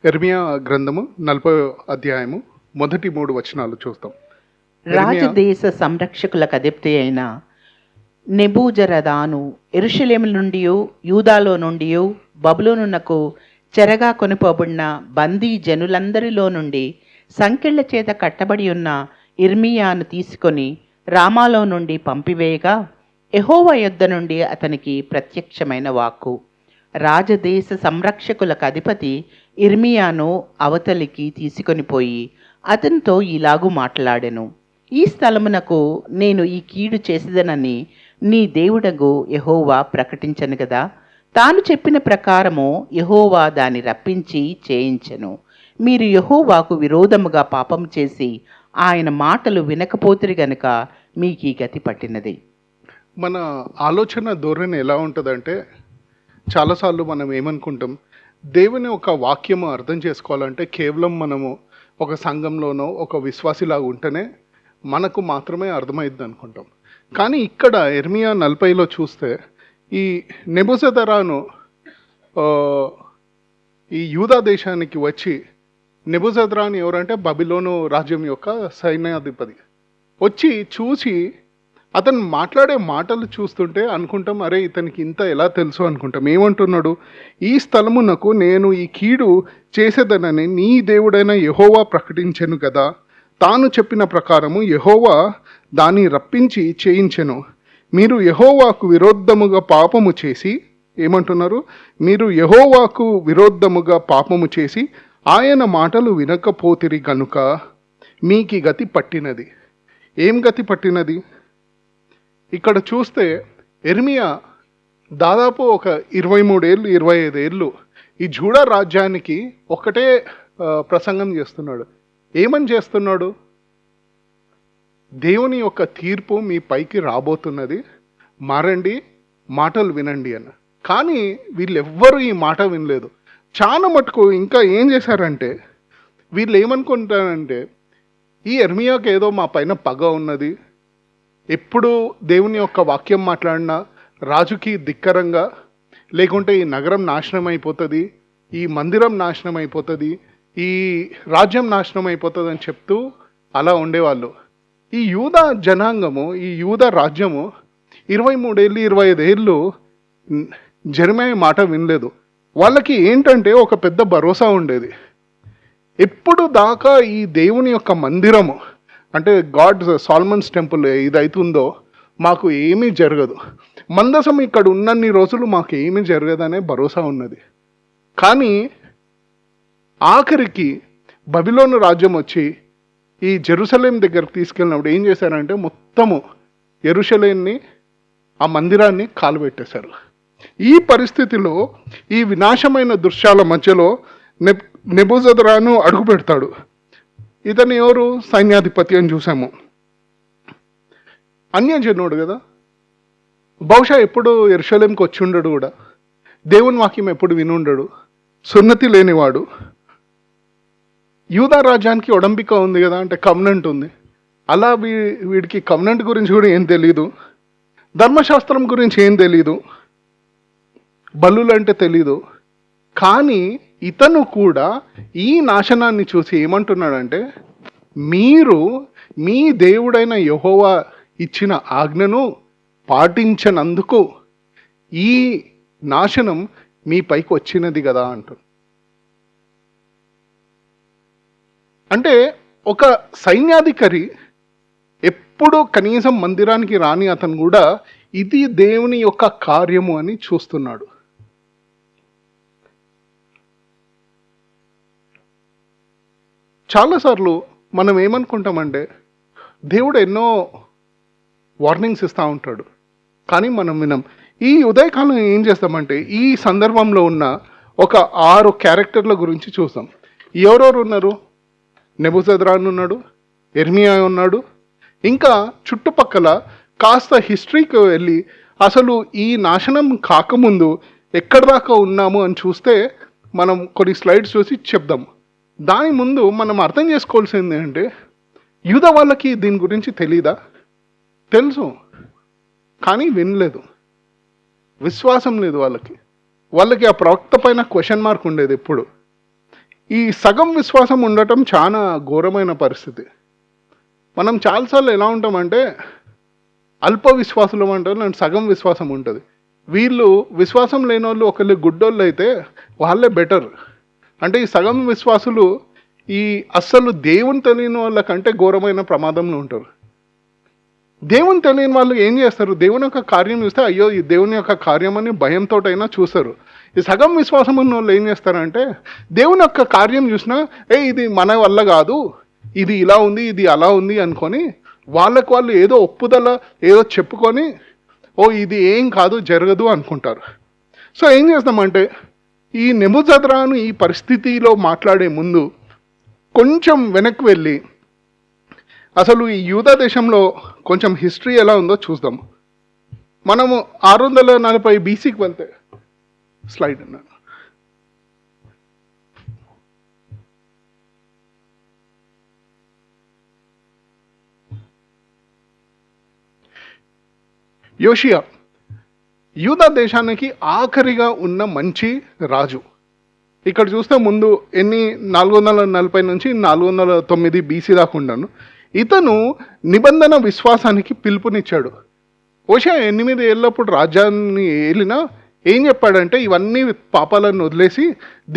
యెర్మీయా గ్రంథము 40 అధ్యాయము మొదటి 3 వచనాలు చూస్తాం. రాజదేశ సంరక్షకులకు అధిపతి అయిన నెబూజరదాను యెరూషలేము నుండి యూదాలో నుండి బబులోనునకు చెరగా కొనిపోబడిన బందీ జనులందరిలో నుండి సంకెళ్ల చేత కట్టబడి ఉన్న ఇర్మియాను తీసుకొని రామాలో నుండి పంపివేయగా యెహోవా యొద్ద నుండి అతనికి ప్రత్యక్షమైన వాక్కు, రాజదేశ సంరక్షకులకు అధిపతి ఇర్మియాను అవతలికి తీసుకొని పోయి అతనితో ఇలాగు మాట్లాడెను. ఈ స్థలమునకు నేను ఈ కీడు చేసేదనని నీ దేవుడగు యెహోవా ప్రకటించను కదా. తాను చెప్పిన ప్రకారము యెహోవా దాన్ని రప్పించి చేయించెను. మీరు యెహోవాకు విరోధముగా పాపం చేసి ఆయన మాటలు వినకపోతిరి గనుక మీకు ఈ గతి పట్టినది. మన ఆలోచన ధోరణి ఎలా ఉంటుందంటే, చాలాసార్లు మనం ఏమనుకుంటాం, దేవుని ఒక వాక్యము అర్థం చేసుకోవాలంటే కేవలం మనము ఒక సంఘంలోనో ఒక విశ్వాసిలాగా ఉంటేనే మనకు మాత్రమే అర్థమైద్ది అనుకుంటాం. కానీ ఇక్కడ యెర్మీయా 40లో చూస్తే ఈ నెబుజరదాను ఈ యూదా దేశానికి వచ్చి, నెబుజరదాను ఎవరంటే బబిలోను రాజ్యం యొక్క సైన్యాధిపతి, వచ్చి చూసి అతను మాట్లాడే మాటలు చూస్తుంటే అనుకుంటాం, అరే ఇతనికి ఇంత ఎలా తెలుసు అనుకుంటాం. ఏమంటున్నాడు? ఈ స్థలమునకు నేను ఈ కీడు చేసేదనని నీ దేవుడైన యెహోవా ప్రకటించెను కదా. తాను చెప్పిన ప్రకారము యెహోవా దాన్ని రప్పించి చేయించెను. మీరు యెహోవాకు విరోధముగా పాపము చేసి, ఏమంటున్నారు? మీరు యెహోవాకు విరోధముగా పాపము చేసి ఆయన మాటలు వినకపోతిరి గనుక మీకు గతి పట్టినది. ఏం గతి పట్టినది? ఇక్కడ చూస్తే యెర్మీయా దాదాపు ఒక 23 ఏళ్ళు 25 ఏళ్ళు ఈ జూడా రాజ్యానికి ఒకటే ప్రసంగం చేస్తున్నాడు. ఏమని చేస్తున్నాడు? దేవుని యొక్క తీర్పు మీ పైకి రాబోతున్నది, మారండి, మాటలు వినండి అని. కానీ వీళ్ళెవ్వరూ ఈ మాట వినలేదు. చాలా మటుకు ఇంకా ఏం చేశారంటే, వీళ్ళు ఏమనుకుంటారంటే, ఈ యెర్మీయాకి ఏదో మా పైన పగ ఉన్నది, ఎప్పుడు దేవుని యొక్క వాక్యం మాట్లాడినా రాజుకి ధిక్కరంగా, లేకుంటే ఈ నగరం నాశనం అయిపోతుంది, ఈ మందిరం నాశనం అయిపోతుంది, ఈ రాజ్యం నాశనం అయిపోతుంది అని చెప్తూ అలా ఉండేవాళ్ళు. ఈ యూదా జనాంగము, ఈ యూదా రాజ్యము 23 ఏళ్ళు 25 ఏళ్ళు యెర్మీయా మాట వినలేదు. వాళ్ళకి ఏంటంటే ఒక పెద్ద భరోసా ఉండేది. ఎప్పుడు దాకా ఈ దేవుని యొక్క మందిరము అంటే గాడ్ సాల్మన్స్ టెంపుల్ ఇదైతుందో మాకు ఏమీ జరగదు, మందసం ఇక్కడ ఉన్నన్ని రోజులు మాకు ఏమీ జరగదనే భరోసా ఉన్నది. కానీ ఆఖరికి బబిలోను రాజ్యం వచ్చి ఈ జెరూసలేం దగ్గరకు తీసుకెళ్ళినప్పుడు ఏం చేశారంటే, మొత్తము యెరూషలేంని, ఆ మందిరాన్ని కాలుబెట్టేశారు. ఈ పరిస్థితిలో ఈ వినాశమైన దృశ్యాల మధ్యలో నెబూజరదాను అడుగు పెడతాడు. ఇతను ఎవరు? సైన్యాధిపతి అని చూసాము. అన్యజనుడు కదా, బహుశా ఎప్పుడు యెరూషలేంకి వచ్చి ఉండడు కూడా, దేవుని వాక్యం ఎప్పుడు వినుండడు, సున్నతి లేనివాడు. యూదా రాజ్యానికి ఒడంబిక ఉంది కదా, అంటే కవనెంట్ ఉంది. అలా వీడికి కవనెంట్ గురించి కూడా ఏం తెలీదు, ధర్మశాస్త్రం గురించి ఏం తెలీదు, బలులు అంటే తెలీదు. కానీ ఇతను కూడా ఈ నాశనాన్ని చూసి ఏమంటున్నాడంటే, మీరు మీ దేవుడైన యెహోవా ఇచ్చిన ఆజ్ఞను పాటించనందుకు ఈ నాశనం మీ పైకి వచ్చినది కదా అంటున్నాడు. అంటే ఒక సైన్యాధికారి ఎప్పుడు కనీసం మందిరానికి రాని అతను కూడా ఇది దేవుని యొక్క కార్యము అని చూస్తున్నాడు. చాలాసార్లు మనం ఏమనుకుంటామంటే, దేవుడు ఎన్నో వార్నింగ్స్ ఇస్తూ ఉంటాడు, కానీ మనం వినం. ఈ ఉదయకాలం ఏం చేస్తామంటే, ఈ సందర్భంలో ఉన్న ఒక 6 క్యారెక్టర్ల గురించి చూస్తాం. ఎవరెవరు ఉన్నారు? నెబూజరదాను ఉన్నాడు, యెర్మీయా ఉన్నాడు, ఇంకా చుట్టుపక్కల కాస్త హిస్టరీకి వెళ్ళి అసలు ఈ నాశనం కాకముందు ఎక్కడి దాకా ఉన్నాము అని చూస్తే మనం కొన్ని స్లైడ్స్ చూసి చెప్దాం. దాని ముందు మనం అర్థం చేసుకోవాల్సింది ఏంటంటే, యూదా వాళ్ళకి దీని గురించి తెలీదా? తెలుసు, కానీ వినలేదు, విశ్వాసం లేదు వాళ్ళకి. ఆ ప్రవక్త పైన క్వశ్చన్ మార్క్ ఉండేది ఎప్పుడు. ఈ సగం విశ్వాసం ఉండటం చాలా ఘోరమైన పరిస్థితి. మనం చాలాసార్లు ఎలా ఉంటామంటే అల్ప విశ్వాసులం అంటారు, నాకు సగం విశ్వాసం ఉంటుంది. వీళ్ళు విశ్వాసం లేని వాళ్ళు ఒకళ్ళు గుడ్డోళ్ళు అయితే వాళ్ళే బెటర్. అంటే ఈ సగం విశ్వాసులు ఈ అస్సలు దేవుని తెలియని వాళ్ళకంటే ఘోరమైన ప్రమాదంలో ఉంటారు. దేవుని తెలియని వాళ్ళు ఏం చేస్తారు, దేవుని యొక్క కార్యం చూస్తే అయ్యో ఈ దేవుని యొక్క కార్యం అని భయంతో అయినా చూస్తారు. ఈ సగం విశ్వాసం ఉన్న వాళ్ళు ఏం చేస్తారంటే దేవుని యొక్క కార్యం చూసినా ఇది మన వల్ల కాదు, ఇది ఇలా ఉంది, ఇది అలా ఉంది అనుకొని వాళ్ళకు వాళ్ళు ఏదో ఒప్పుదల ఏదో చెప్పుకొని ఇది ఏం కాదు జరగదు అనుకుంటారు. సో ఏం చేస్తామంటే ఈ నెబుజద్రాను ఈ పరిస్థితిలో మాట్లాడే ముందు కొంచెం వెనక్కి వెళ్ళి అసలు ఈ యూదా దేశంలో కొంచెం హిస్టరీ ఎలా ఉందో చూద్దాం. మనము 640 బీసీకి వెళ్తే స్లైడ్ అన్నాను. యోషియా యూదా దేశానికి ఆఖరిగా ఉన్న మంచి రాజు. ఇక్కడ చూస్తే ముందు 440 నుంచి 409 బీసీ దాకా ఉన్నాను. ఇతను నిబంధన విశ్వాసానికి పిలుపునిచ్చాడు. హోషేయ 8 ఏళ్ళప్పుడు రాజ్యాన్ని ఏలినా ఏం చెప్పాడంటే ఇవన్నీ పాపాలను వదిలేసి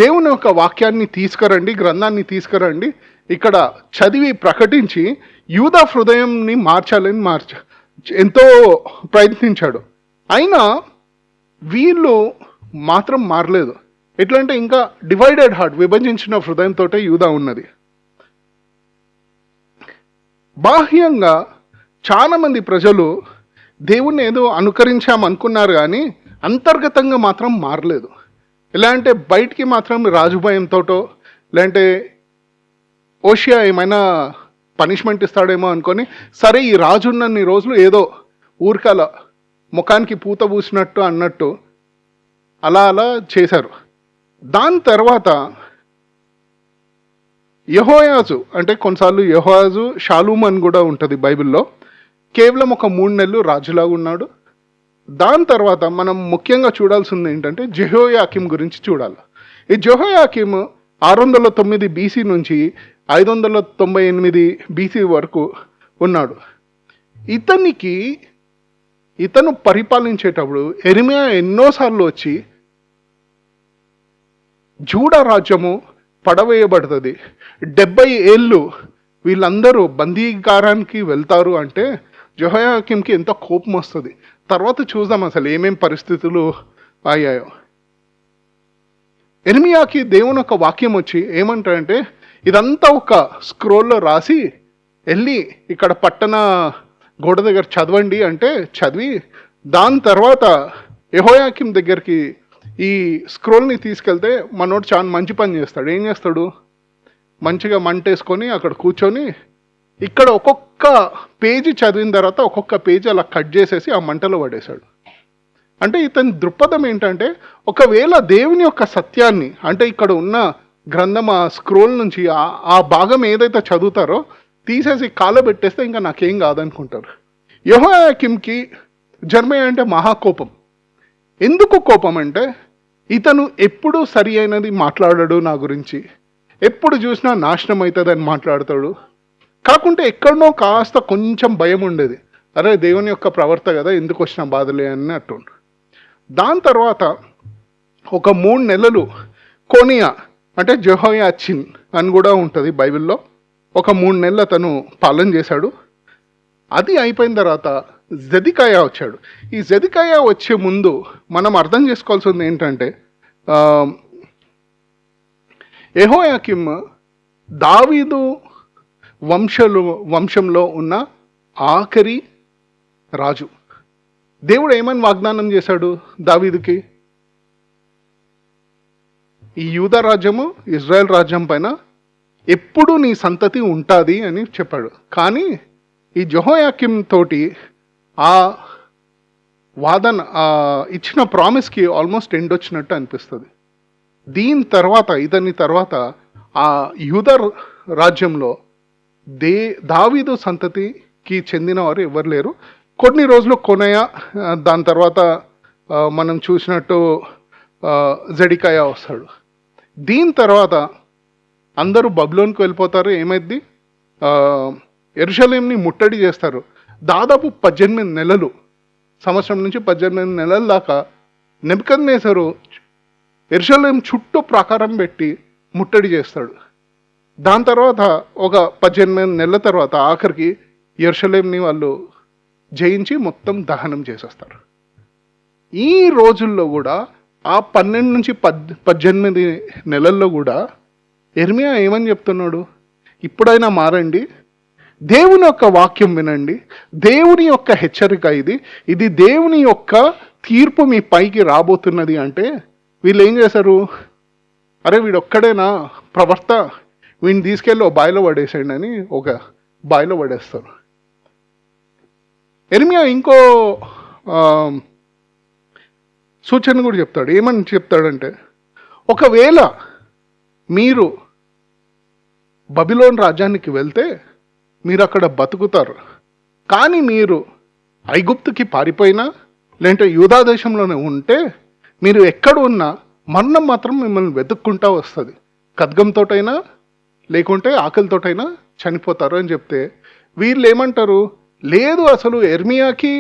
దేవుని యొక్క వాక్యాన్ని తీసుకురండి, గ్రంథాన్ని తీసుకురండి, ఇక్కడ చదివి ప్రకటించి యూదా హృదయంని మార్చాలని ఎంతో ప్రయత్నించాడు. అయినా వీళ్ళు మాత్రం మారలేదు. ఎట్లా అంటే ఇంకా డివైడెడ్ హార్ట్, విభజించిన హృదయంతో యూదా ఉన్నది. బాహ్యంగా చాలా మంది ప్రజలు దేవుణ్ణి ఏదో అనుకరించామనుకున్నారు కానీ అంతర్గతంగా మాత్రం మారలేదు. ఎలా అంటే బయటికి మాత్రం రాజు భయంతోటో లేదంటే హోషేయ ఏమైనా పనిష్మెంట్ ఇస్తాడేమో అనుకొని సరే ఈ రాజు ఉన్నన్ని రోజులు ఏదో ఊరికల ముఖానికి పూత పూసినట్టు అన్నట్టు అలా అలా చేశారు. దాని తర్వాత యెహోయాజు అంటే కొన్నిసార్లు యెహోయాజు షాలూమ్ అని కూడా ఉంటుంది బైబిల్లో, కేవలం ఒక 3 నెలలు రాజులాగా ఉన్నాడు. దాని తర్వాత మనం ముఖ్యంగా చూడాల్సింది ఏంటంటే జెహోయాకిం గురించి చూడాలి. ఈ జెహోయాకిం 609 బీసీ నుంచి 598 బీసీ వరకు ఉన్నాడు. ఇతను పరిపాలించేటప్పుడు యెరెమీయా ఎన్నోసార్లు వచ్చి జూడా రాజ్యము పడవేయబడుతుంది, 70 ఏళ్ళు వీళ్ళందరూ బందీకారానికి వెళ్తారు అంటే జెహోయాకింకి ఎంత కోపం వస్తుంది. తర్వాత చూద్దాం అసలు ఏమేం పరిస్థితులు అయ్యాయో. యెరెమీయాకి దేవుని ఒక వాక్యం వచ్చి ఏమంటాడంటే ఇదంతా ఒక స్క్రోల్లో రాసి వెళ్ళి ఇక్కడ పట్టణ గోడ దగ్గర చదవండి అంటే చదివి దాని తర్వాత యెహోయాకిం దగ్గరికి ఈ స్క్రోల్ని తీసుకెళ్తే మనోడు చాలా మంచి పని చేస్తాడు. ఏం చేస్తాడు, మంచిగా మంటేసుకొని అక్కడ కూర్చొని ఇక్కడ ఒక్కొక్క పేజీ చదివిన తర్వాత ఒక్కొక్క పేజీ అలా కట్ చేసేసి ఆ మంటలో పడేశాడు. అంటే ఇతని దృక్పథం ఏంటంటే ఒకవేళ దేవుని యొక్క సత్యాన్ని అంటే ఇక్కడ ఉన్న గ్రంథం ఆ స్క్రోల్ నుంచి ఆ భాగం ఏదైతే చదువుతారో తీసేసి కాలబెట్టేస్తే ఇంకా నాకేం కాదనుకుంటారు. యెహోయాకింకి జెరమీయా అంటే మహాకోపం. ఎందుకు కోపం అంటే ఇతను ఎప్పుడు సరి అయినది మాట్లాడాడు, నా గురించి ఎప్పుడు చూసినా నాశనం అవుతుందని మాట్లాడతాడు. కాకుంటే ఎక్కడనో కాస్త కొంచెం భయం ఉండేది, అరే దేవుని యొక్క ప్రవర్త కదా ఎందుకు వచ్చిన బాధలే అన్నట్టు. దాని తర్వాత ఒక 3 నెలలు కోనియా అంటే జెహోయాచిన్ అని కూడా ఉంటుంది బైబిల్లో, ఒక 3 నెలలు అతను పాలన చేశాడు. అది అయిపోయిన తర్వాత జెదెకియా వచ్చాడు. ఈ జెదెకియా వచ్చే ముందు మనం అర్థం చేసుకోవాల్సింది ఏంటంటే యెహోయాకిం దావీదు వంశంలో ఉన్న ఆఖరి రాజు. దేవుడు ఏమని వాగ్దానం చేశాడు దావీదుకి, ఈ యూదా రాజ్యము ఇజ్రాయెల్ రాజ్యం పైన ఎప్పుడు నీ సంతతి ఉంటుంది అని చెప్పాడు. కానీ ఈ జెహోయాకిం తోటి ఆ వాదన ఇచ్చిన ప్రామిస్కి ఆల్మోస్ట్ ఎండ్ వచ్చినట్టు అనిపిస్తుంది. దీని తర్వాత ఇతని తర్వాత ఆ యూదా రాజ్యంలో దావీదు సంతతికి చెందిన వారు ఎవరు లేరు. కొన్ని రోజులు కొనయ, దాని తర్వాత మనం చూసినట్టు జెడెకియా వస్తాడు. దీని తర్వాత అందరూ బబులోనికి వెళ్ళిపోతారు. ఏమైద్ది? యెరూషలేంని ముట్టడి చేస్తారు. దాదాపు 18 నెలలు, సంవత్సరం నుంచి 18 నెలల దాకా నెబుకద్నెజరు యెరూషలేం చుట్టూ ప్రాకారం పెట్టి ముట్టడి చేస్తాడు. దాని తర్వాత ఒక 18 నెలల తర్వాత ఆఖరికి యెరూషలేంని వాళ్ళు జయించి మొత్తం దహనం చేసేస్తారు. ఈ రోజుల్లో కూడా ఆ 12 నుంచి 18 నెలల్లో కూడా యెర్మియా ఏమని చెప్తున్నాడు? ఇప్పుడైనా మారండి, దేవుని యొక్క వాక్యం వినండి, దేవుని యొక్క హెచ్చరిక ఇది దేవుని యొక్క తీర్పు మీ పైకి రాబోతున్నది. అంటే వీళ్ళు ఏం చేశారు? అరే వీడొక్కడేనా ప్రవర్త, వీడిని తీసుకెళ్ళి ఒక బావిలో పడేసేయండి అని ఒక బావిలో పడేస్తారు. యెర్మియా ఇంకో సూచన కూడా చెప్తాడు. ఏమని చెప్తాడంటే, ఒకవేళ మీరు బబిలోన్ రాజ్యానికి వెళ్తే మీరు అక్కడ బతుకుతారు, కానీ మీరు ఐగుప్తుకి పారిపోయినా లేదంటే యూదా దేశంలోనే ఉంటే మీరు ఎక్కడ ఉన్నా మరణం మాత్రం మిమ్మల్ని వెతుక్కుంటా వస్తుంది. ఖడ్గంతోటైనా లేకుంటే ఆకలితోటైనా చనిపోతారు అని చెప్తే వీళ్ళు ఏమంటారు? లేదు, అసలు యెర్మియాకి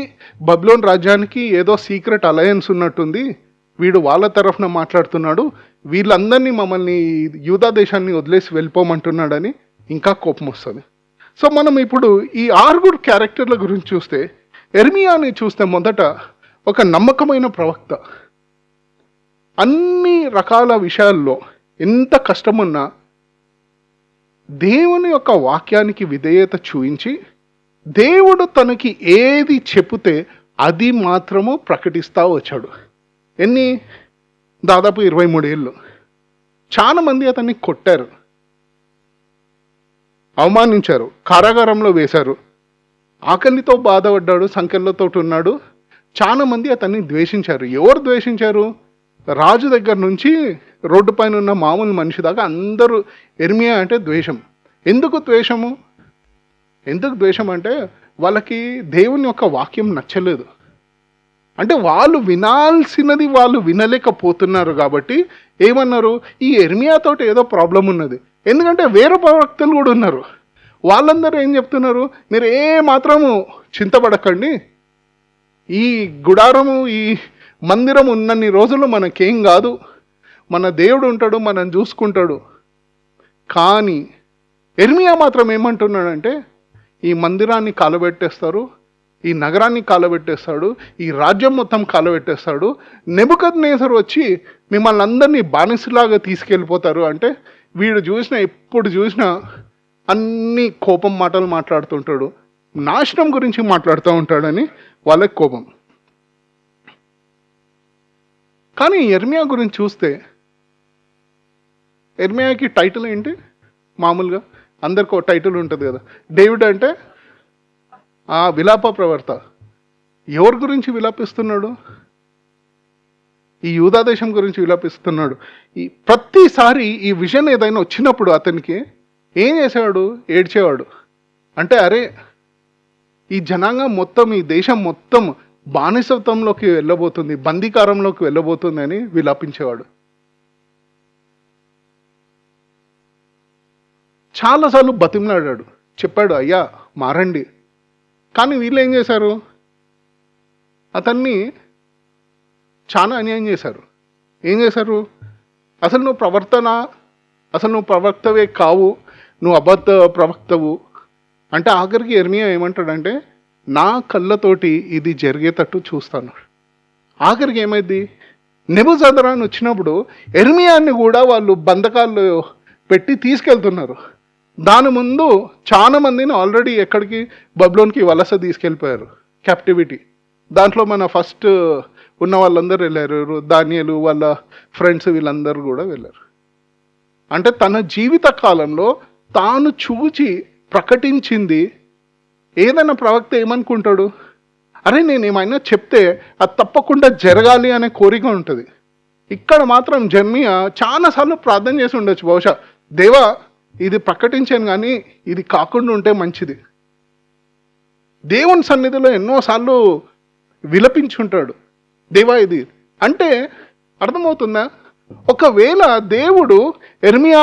బబులోన్ రాజ్యానికి ఏదో సీక్రెట్ అలయన్స్ ఉన్నట్టుంది, వీడు వాళ్ళ తరఫున మాట్లాడుతున్నాడు, వీళ్ళందరినీ మమ్మల్ని యూదా దేశాన్ని వదిలేసి వెళ్ళిపోమంటున్నాడని ఇంకా కోపం వస్తుంది. సో మనం ఇప్పుడు ఈ 6 క్యారెక్టర్ల గురించి చూస్తే, యెర్మియాని చూస్తే మొదట ఒక నమ్మకమైన ప్రవక్త, అన్ని రకాల విషయాల్లో ఎంత కష్టమున్నా దేవుని యొక్క వాక్యానికి విధేయత చూయించి దేవుడు తనకి ఏది చెబితే అది మాత్రము ప్రకటిస్తూ వచ్చాడు. దాదాపు 23 ఏళ్ళు. చాలా మంది అతన్ని కొట్టారు, అవమానించారు, కారాగారంలో వేశారు, ఆకలితో బాధపడ్డాడు, సంకెళ్ళతో ఉన్నాడు. చాలా మంది అతన్ని ద్వేషించారు. ఎవరు ద్వేషించారు? రాజు దగ్గర నుంచి రోడ్డు పైన ఉన్న మామూలు మనిషి దాకా అందరూ యెర్మియా అంటే ద్వేషం. ఎందుకు ద్వేషం అంటే వాళ్ళకి దేవుని యొక్క వాక్యం నచ్చలేదు. అంటే వాళ్ళు వినాల్సినది వాళ్ళు వినలేకపోతున్నారు. కాబట్టి ఏమన్నారు? ఈ యెర్మియాతోటి ఏదో ప్రాబ్లం ఉన్నది. ఎందుకంటే వేరే ప్రవక్తలు కూడా ఉన్నారు. వాళ్ళందరూ ఏం చెప్తున్నారు? మీరు ఏ మాత్రము చింతపడకండి, ఈ గుడారము ఈ మందిరం ఉన్నన్ని రోజులు మనకేం కాదు, మన దేవుడు ఉంటాడు, మనం చూసుకుంటాడు. కానీ యెర్మియా మాత్రం ఏమంటున్నాడంటే, ఈ మందిరాన్ని కాలబెట్టేస్తారు, ఈ నగరాన్ని కాలబెట్టేస్తాడు, ఈ రాజ్యం మొత్తం కాలబెట్టేస్తాడు, నెబుకద్నెజరు వచ్చి మిమ్మల్ని అందరినీ బానిసలాగా తీసుకెళ్ళిపోతారు. అంటే వీడు ఎప్పుడు చూసినా అన్ని కోపం మాటలు మాట్లాడుతుంటాడు, నాశనం గురించి మాట్లాడుతూ ఉంటాడని వాళ్ళకి కోపం. కానీ యెర్మియా గురించి చూస్తే, యెర్మియాకి టైటిల్ ఏంటి? మామూలుగా అందరికి ఒక టైటిల్ ఉంటుంది కదా. డేవిడ్ అంటే విలాప ప్రవర్త. ఎవరి గురించి విలాపిస్తున్నాడు? ఈ యూదా దేశం గురించి విలాపిస్తున్నాడు. ఈ ప్రతిసారి ఈ విజన్ ఏదైనా వచ్చినప్పుడు అతనికి ఏం చేసేవాడు? ఏడ్చేవాడు. అంటే అరే ఈ జనాంగం మొత్తం, ఈ దేశం మొత్తం బానిసత్వంలోకి వెళ్ళబోతుంది, బందీకారంలోకి వెళ్ళబోతుంది అని విలాపించేవాడు. చాలాసార్లు బతిమలాడాడు, చెప్పాడు అయ్యా మారండి. కానీ వీళ్ళు ఏం చేశారు? అతన్ని చాలా అన్యాయం చేశారు. ఏం చేశారు? అసలు నువ్వు ప్రవక్తవే కావు, నువ్వు అబద్ధ ప్రవక్తవు అంటే ఆఖరికి యెర్మియా ఏమంటాడంటే, నా కళ్ళతోటి ఇది జరిగేటట్టు చూస్తాను. ఆఖరికి ఏమైంది? నెబుజరదాన్ వచ్చినప్పుడు యెర్మియాని కూడా వాళ్ళు బంధకాల్లో పెట్టి తీసుకెళ్తున్నారు. దాని ముందు చాలా మందిని ఆల్రెడీ ఎక్కడికి? బబులోన్కి వలస తీసుకెళ్ళిపోయారు, క్యాప్టివిటీ. దాంట్లో మన ఫస్ట్ ఉన్న వాళ్ళందరూ వెళ్ళారు, దానియేలు వాళ్ళ ఫ్రెండ్స్ వీళ్ళందరూ కూడా వెళ్ళారు. అంటే తన జీవిత కాలంలో తాను చూచి ప్రకటించింది ఏదైనా ప్రవక్త ఏమనుకుంటాడు? అరే నేను ఏమైనా చెప్తే అది తప్పకుండా జరగాలి అనే కోరిక ఉంటుంది. ఇక్కడ మాత్రం యెర్మియా చాలాసార్లు ప్రార్థన చేసి ఉండొచ్చు, బహుశా దేవా ఇది ప్రకటించాను కానీ ఇది కాకుండా ఉంటే మంచిది. దేవుని సన్నిధిలో ఎన్నోసార్లు విలపించుంటాడు, దేవా ఇది. అంటే అర్థమవుతుందా? ఒకవేళ దేవుడు యెర్మియా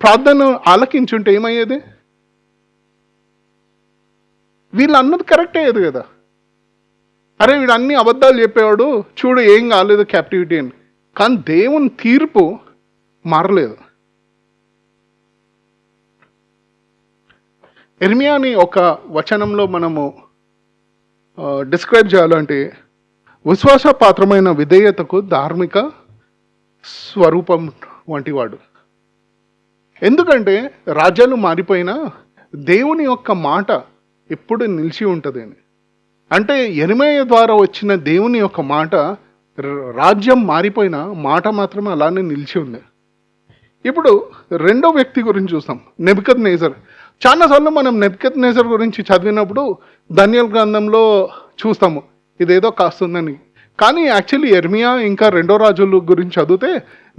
ప్రార్థన ఆలకించుంటే ఏమయ్యేది? వీళ్ళు అన్నది కరెక్ట్ అయ్యేది కదా. అరే వీడు అన్ని అబద్ధాలు చెప్పేవాడు, చూడు ఏం కాలేదు క్యాప్టివిటీ అని. కానీ దేవుని తీర్పు మారలేదు. ఇర్మియాని ఒక వచనంలో మనము డిస్క్రైబ్ చేయాలంటే, విశ్వాసపాత్రమైన విధేయతకు ధార్మిక స్వరూపం వంటివాడు. ఎందుకంటే రాజ్యాలు మారిపోయినా దేవుని యొక్క మాట ఎప్పుడు నిలిచి ఉంటుంది అని. అంటే యెరెమీయా ద్వారా వచ్చిన దేవుని యొక్క మాట, రాజ్యం మారిపోయినా మాట మాత్రమే అలానే నిలిచి ఉంది. ఇప్పుడు రెండో వ్యక్తి గురించి చూస్తాం, నెబుకద్నెజర్. చాలాసార్లు మనం నెబుకద్నెజర్ గురించి చదివినప్పుడు దానియేలు గ్రంథంలో చూస్తాము ఇదేదో కాస్తుందని. కానీ యాక్చువల్లీ యెరెమీయా ఇంకా రెండో రాజుల గురించి చదివితే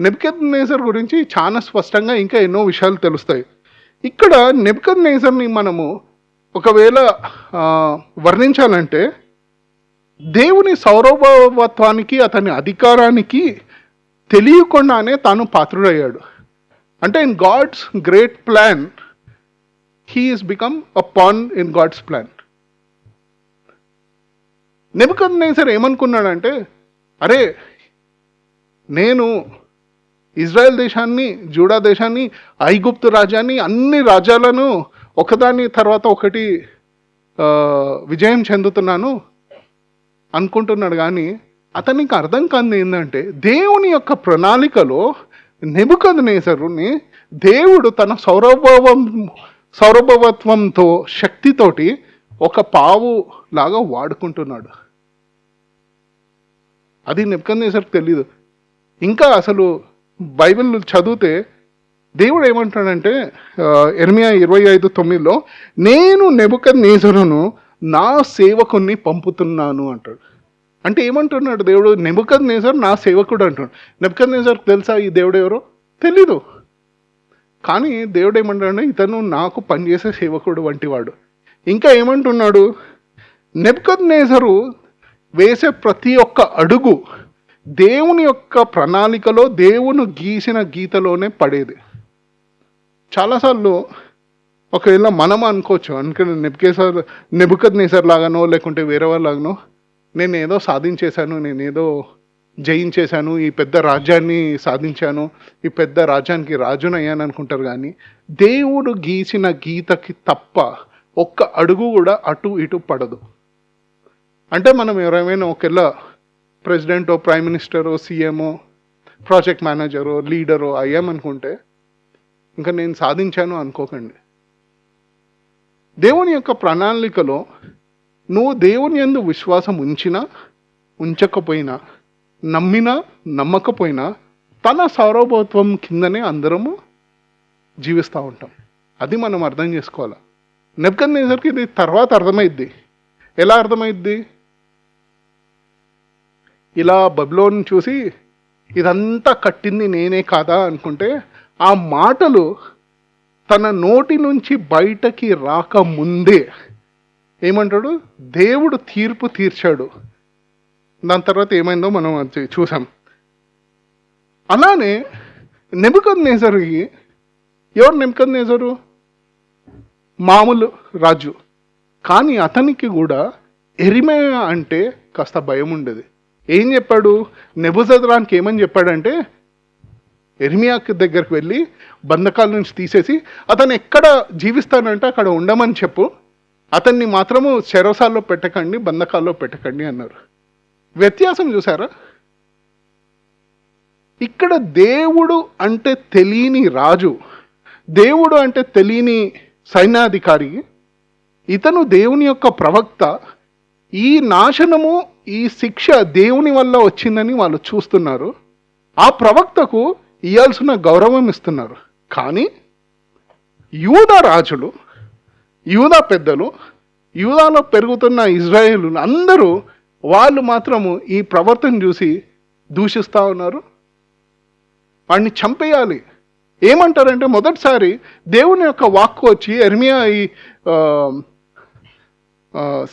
నెబుకద్నెజర్ గురించి చాలా స్పష్టంగా ఇంకా ఎన్నో విషయాలు తెలుస్తాయి. ఇక్కడ నెబుకద్నెజర్ని మనము ఒకవేళ వర్ణించాలంటే, దేవుని సౌరభత్వానికి అతని అధికారానికి తెలియకుండానే తాను పాత్రుడయ్యాడు. అంటే in God's great plan he is become a pawn in God's plan. Nebuchadnezzar ఏమనుకున్నాడంటే, అరే నేను ఇజ్రాయెల్ దేశాన్ని, జూడా దేశాన్ని, ఐగుప్తు రాజ్యాన్ని, అన్ని రాజ్యాలను ఒకదాని తర్వాత ఒకటి విజయం చెందుతున్నాను అనుకుంటున్నాడు. కానీ అతనికి అర్థం కాని ఏంటంటే, దేవుని యొక్క ప్రణాళికలో నెబుకద్నెజరుని దేవుడు తన సౌరభత్వంతో శక్తితోటి ఒక పావు లాగా వాడుకుంటున్నాడు. అది నెబుకద్నెజర్కి తెలీదు. ఇంకా అసలు బైబిల్ చదివితే దేవుడు ఏమంటాడంటే, యెరెమీయా 25:9లో, నేను నెబుకద్నెజరును నా సేవకుణ్ణి పంపుతున్నాను అంటాడు. అంటే ఏమంటున్నాడు దేవుడు? నెబుకద్నెజర్ నా సేవకుడు అంటున్నాడు. నెబుకద్నెజర్కి తెలుసా ఈ దేవుడు ఎవరో? తెలీదు. కానీ దేవుడు ఏమంటాడంటే, ఇతను నాకు పనిచేసే సేవకుడు వంటివాడు. ఇంకా ఏమంటున్నాడు? నెబుకద్నెజరు వేసే ప్రతి ఒక్క అడుగు దేవుని యొక్క ప్రణాళికలో, దేవుని గీసిన గీతలోనే పడేది. చాలాసార్లు ఒకవేళ మనం అనుకోవచ్చు, అనుకుని నెబుకద్నెజర్ లాగానో లేకుంటే వేరే వాళ్ళలాగానో, నేను ఏదో సాధించేశాను, నేనేదో జయించేశాను, ఈ పెద్ద రాజ్యాన్ని సాధించాను, ఈ పెద్ద రాజ్యానికి రాజునయ్యాను అనుకుంటారు. కానీ దేవుడు గీసిన గీతకి తప్ప ఒక్క అడుగు కూడా అటు ఇటు పడదు. అంటే మనం ఎవరైనా ఒకవేళ ప్రెసిడెంటో, ప్రైమ్ మినిస్టరో, సీఎంఓ, ప్రాజెక్ట్ మేనేజరో, లీడరో అయ్యామనుకుంటే ఇంకా నేను సాధించాను అనుకోకండి. దేవుని యొక్క ప్రణాళికలో నువ్వు దేవుని యందు విశ్వాసం ఉంచినా ఉంచకపోయినా, నమ్మినా నమ్మకపోయినా, తన సార్వభౌమత్వం కిందనే అందరము జీవిస్తూ ఉంటాం. అది మనం అర్థం చేసుకోవాలి. నెబుకద్నెజర్కి ఇది తర్వాత అర్థమైద్ది. ఎలా అర్థమైద్ది? ఇలా బబులోన్ చూసి ఇదంతా కట్టింది నేనే కాదా అనుకుంటే, ఆ మాటలు తన నోటి నుంచి బయటకి రాకముందే ఏమంటాడు? దేవుడు తీర్పు తీర్చాడు. దాని తర్వాత ఏమైందో మనం చూసాం. అలానే నెబుకద్నెజర్కి, ఎవరు నెబుకద్నెజరు? మామూలు రాజు. కానీ అతనికి కూడా యెరెమీయా అంటే కాస్త భయం ఉండేది. ఏం చెప్పాడు? నెబుజద్రాన్కి ఏమని చెప్పాడంటే, యెరెమీయాకి దగ్గరికి వెళ్ళి బంధకాల నుంచి తీసేసి అతను ఎక్కడ జీవిస్తానంటే అక్కడ ఉండమని చెప్పు, అతన్ని మాత్రము చెరసాల్లో పెట్టకండి, బంధకాల్లో పెట్టకండి అన్నారు. వ్యత్యాసం చూసారా? ఇక్కడ దేవుడు అంటే తెలియని రాజు, దేవుడు అంటే తెలియని సైన్యాధికారి, ఇతను దేవుని యొక్క ప్రవక్త. ఈ నాశనము, ఈ శిక్ష దేవుని వల్ల వచ్చిందని వాళ్ళు చూస్తున్నారు. ఆ ప్రవక్తకు ఇవ్వాల్సిన గౌరవం ఇస్తున్నారు. కానీ యూదా రాజులు, యూదా పెద్దలు, యూదాలో పెరుగుతున్న ఇజ్రాయేలు అందరూ వాళ్ళు మాత్రము ఈ ప్రవర్తన చూసి దూషిస్తూ ఉన్నారు. వాడిని చంపేయాలి. ఏమంటారంటే, మొదటిసారి దేవుని యొక్క వాక్కు వచ్చి యెరెమీయా ఈ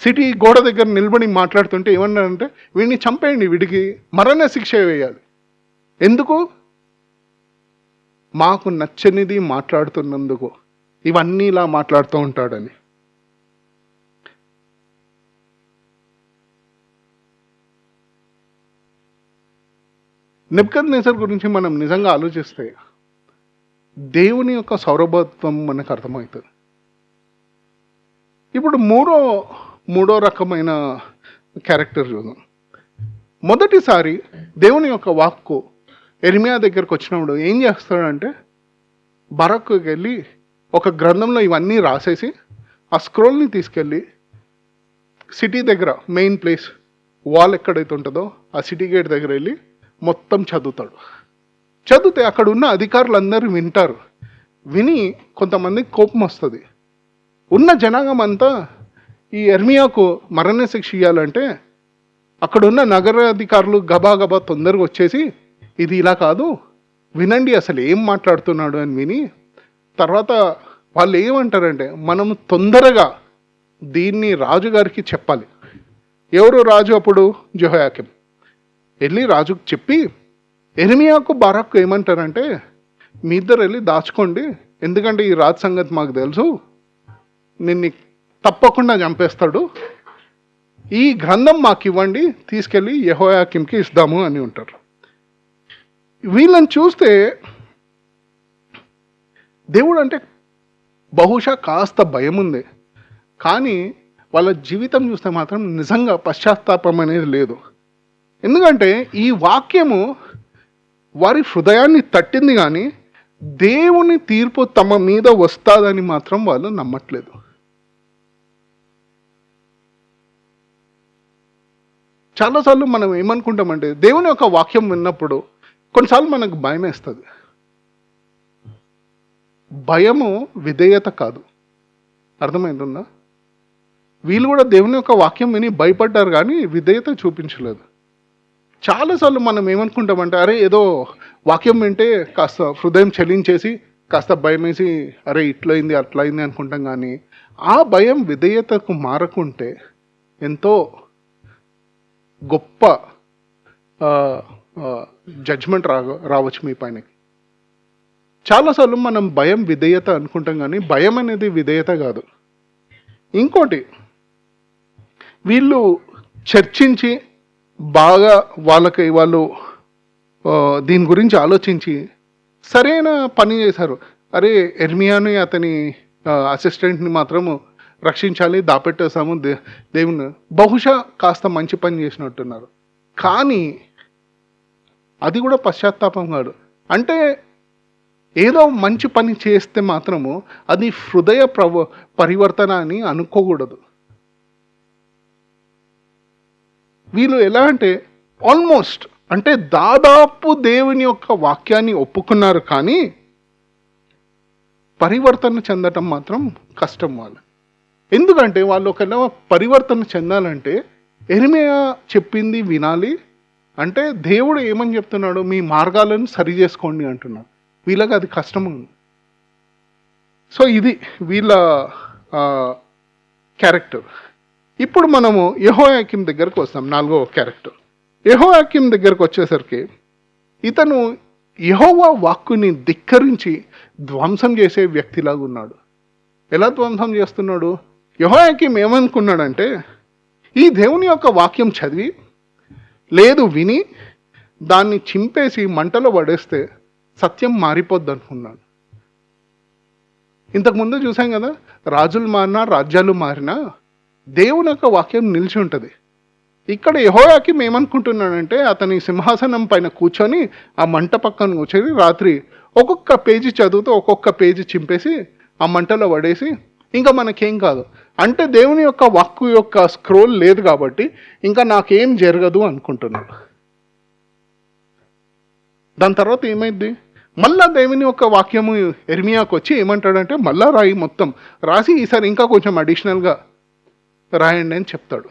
సిటీ గోడ దగ్గర నిలబడి మాట్లాడుతుంటే ఏమన్నారంటే, వీడిని చంపేయండి, వీడికి మరణ శిక్ష వేయాలి. ఎందుకు? మాకు నచ్చనిది మాట్లాడుతున్నందుకు ఇవన్నీ ఇలా మాట్లాడుతూ ఉంటాడని. నెబుకద్నెజర్ గురించి మనం నిజంగా ఆలోచిస్తే దేవుని యొక్క సౌరభత్వం మనకు అర్థమవుతుంది. ఇప్పుడు మూడో రకమైన క్యారెక్టర్ చూద్దాం. మొదటిసారి దేవుని యొక్క వాక్కు ఎర్మియా దగ్గరకు వచ్చినప్పుడు ఏం చేస్తాడంటే బరక్కుకి వెళ్ళి ఒక గ్రంథంలో ఇవన్నీ రాసేసి ఆ స్క్రోల్ని తీసుకెళ్ళి సిటీ దగ్గర మెయిన్ ప్లేస్ వాల్ ఎక్కడైతే ఉంటుందో ఆ సిటీ గేట్ దగ్గర వెళ్ళి మొత్తం చదువుతాడు. చదివితే అక్కడ ఉన్న అధికారులందరూ వింటారు. విని కొంతమందికి కోపం వస్తుంది. ఉన్న జనాంగం అంతా ఈ ఎర్మియాకు మరణ శిక్ష ఇవ్వాలంటే అక్కడున్న నగరాధికారులు గబా తొందరగా వచ్చేసి ఇది ఇలా కాదు, వినండి అసలు ఏం మాట్లాడుతున్నాడు అని విని తర్వాత వాళ్ళు ఏమంటారంటే మనము తొందరగా దీన్ని రాజుగారికి చెప్పాలి. ఎవరు రాజు అప్పుడు? యెహోయాకీం. వెళ్ళి రాజుకు చెప్పి ఎర్మియాకు బారాకు ఏమంటారంటే మీ ఇద్దరు వెళ్ళి దాచుకోండి, ఎందుకంటే ఈ రాజు సంగతి మాకు తెలుసు, నిన్ను తప్పకుండా చంపేస్తాడు, ఈ గ్రంథం మాకు ఇవ్వండి, తీసుకెళ్ళి యెహోయాకీంకి ఇస్తాము అని ఉంటారు. వీళ్ళని చూస్తే దేవుడు అంటే బహుశా కాస్త భయం ఉంది, కానీ వాళ్ళ జీవితం చూస్తే మాత్రం నిజంగా పశ్చాత్తాపం అనేది లేదు. ఎందుకంటే ఈ వాక్యము వారి హృదయాన్ని తట్టింది, కానీ దేవుని తీర్పు తమ మీద వస్తుందని మాత్రం వాళ్ళు నమ్మట్లేదు. చాలాసార్లు మనం ఏమనుకుంటామంటే దేవుని యొక్క వాక్యం విన్నప్పుడు కొన్నిసార్లు మనకు భయం వేస్తుంది. భయము విధేయత కాదు. అర్థమైందా? వీళ్ళు కూడా దేవుని యొక్క వాక్యం విని భయపడ్డారు, కానీ విధేయత చూపించలేదు. చాలాసార్లు మనం ఏమనుకుంటామంటే అరే ఏదో వాక్యం వింటే కాస్త హృదయం చెలించేసి కాస్త భయం వేసి అరే ఇట్లయింది అట్లయింది అనుకుంటాం, కానీ ఆ భయం విధేయతకు మారకుంటే ఎంతో గొప్ప జడ్జ్మెంట్ రావచ్చు మీ పైన. చాలాసార్లు మనం భయం విధేయత అనుకుంటాం, కానీ భయం అనేది విధేయత కాదు. ఇంకోటి, వీళ్ళు చర్చించి బాగా వాళ్ళు దీని గురించి ఆలోచించి సరైన పని చేశారు. అరే ఎర్మియాని అతని అసిస్టెంట్ని మాత్రము రక్షించాలి, దాపెట్టేసాము దేవుని, బహుశా కాస్త మంచి పని చేసినట్టున్నారు. కానీ అది కూడా పశ్చాత్తాపం కాదు. అంటే ఏదో మంచి పని చేస్తే మాత్రము అది హృదయ పరివర్తన అని అనుకోకూడదు. వీళ్ళు ఎలా అంటే ఆల్మోస్ట్ అంటే దాదాపు దేవుని యొక్క వాక్యాన్ని ఒప్పుకున్నారు, కానీ పరివర్తన చెందటం మాత్రం కష్టం వాళ్ళు. ఎందుకంటే వాళ్ళు ఒకవేళ పరివర్తన చెందాలంటే ఎర్మియా చెప్పింది వినాలి. అంటే దేవుడు ఏమని చెప్తున్నాడు, మీ మార్గాలను సరి చేసుకోండి అంటున్నాడు. వీళ్ళకి అది కష్టం ఉంది. సో ఇది వీళ్ళ క్యారెక్టర్. ఇప్పుడు మనము యెహోయాకీం దగ్గరకు వస్తాం. 4వ క్యారెక్టర్. యెహోయాకీం దగ్గరకు వచ్చేసరికి ఇతను యెహోవా వాక్కుని ధిక్కరించి ధ్వంసం చేసే వ్యక్తిలాగా ఉన్నాడు. ఎలా ధ్వంసం చేస్తున్నాడు? యెహోయాకీం ఏమనుకున్నాడంటే ఈ దేవుని యొక్క వాక్యం చదివి లేదు విని దాన్ని చింపేసి మంటలో పడేస్తే సత్యం మారిపోద్ది అనుకున్నాడు. ఇంతకుముందు చూసాం కదా, రాజులు మారినా రాజ్యాలు మారినా దేవుని యొక్క వాక్యం నిలిచి ఉంటుంది. ఇక్కడ యెహోయాకీం ఏమనుకుంటున్నాడంటే అతని సింహాసనం పైన కూర్చొని ఆ మంట పక్కన కూర్చొని రాత్రి ఒక్కొక్క పేజీ చదువుతూ ఒక్కొక్క పేజీ చింపేసి ఆ మంటలో పడేసి ఇంకా మనకేం కాదు అంటే దేవుని యొక్క వాక్కు యొక్క స్క్రోల్ లేదు కాబట్టి ఇంకా నాకేం జరగదు అనుకుంటున్నాడు. దాని తర్వాత ఏమైంది? మళ్ళా దేవుని యొక్క వాక్యము ఎర్మియాకు వచ్చి ఏమంటాడంటే మళ్ళా రాయి, మొత్తం రాసి ఈసారి ఇంకా కొంచెం అడిషనల్గా రాయండి అని చెప్తాడు.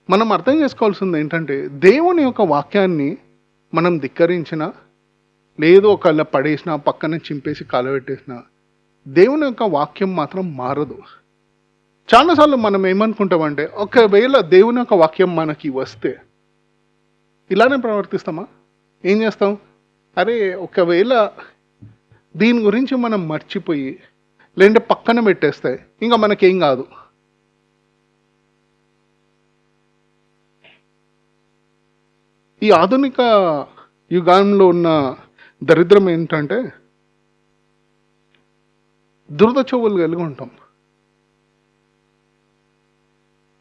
మనం అర్థం చేసుకోవాల్సింది ఏంటంటే దేవుని యొక్క వాక్యాన్ని మనం ధిక్కరించిన లేదు ఒకళ్ళ పడేసిన పక్కన చింపేసి కాలబెట్టేసిన దేవుని యొక్క వాక్యం మాత్రం మారదు. చాలాసార్లు మనం ఏమనుకుంటామంటే ఒకవేళ దేవుని యొక్క వాక్యం మనకి వస్తే ఇలానే ప్రవర్తిస్తామా? ఏం చేస్తాం? అరే ఒకవేళ దీని గురించి మనం మర్చిపోయి లేదంటే పక్కన పెట్టేస్తే ఇంకా మనకేం కాదు. ఈ ఆధునిక యుగంలో ఉన్న దరిద్రం ఏంటంటే దురద చెవులు కలిగి ఉంటాం.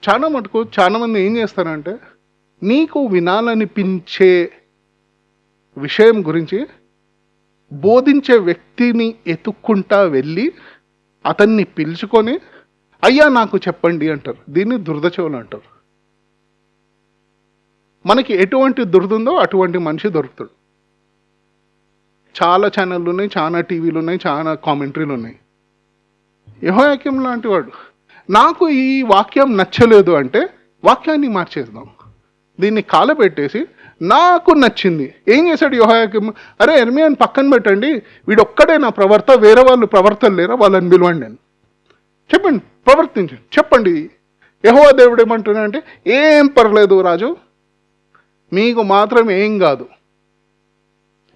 చాలా మటుకు చాలా మంది ఏం చేస్తారంటే నీకు వినాలనిపించే విషయం గురించి బోధించే వ్యక్తిని ఎత్తుక్కుంటా వెళ్ళి అతన్ని పిలుచుకొని అయ్యా నాకు చెప్పండి అంటారు. దీన్ని దురద చెవులు అంటారు. మనకి ఎటువంటి దురద ఉందో అటువంటి మనిషి దొరుకుతాడు. చాలా ఛానళ్ళు ఉన్నాయి, చాలా టీవీలు ఉన్నాయి, చాలా కామెంటరీలు ఉన్నాయి. యెహోయాకీం లాంటి వాడు నాకు ఈ వాక్యం నచ్చలేదు అంటే వాక్యాన్ని మార్చేద్దాం, దీన్ని కాలబెట్టేసి నాకు నచ్చింది. ఏం చేశాడు యెహోయాకీం? అరే ఇర్మీయాని పక్కన పెట్టండి, వీడొక్కడే నా ప్రవర్త, వేరే వాళ్ళు ప్రవర్తలు లేరా, వాళ్ళని పిలవండి అని చెప్పండి, ప్రవర్తించండి, చెప్పండి. యెహోవా దేవుడు ఏమంటున్నాడంటే ఏం పర్లేదు రాజు, మీకు మాత్రం ఏం కాదు,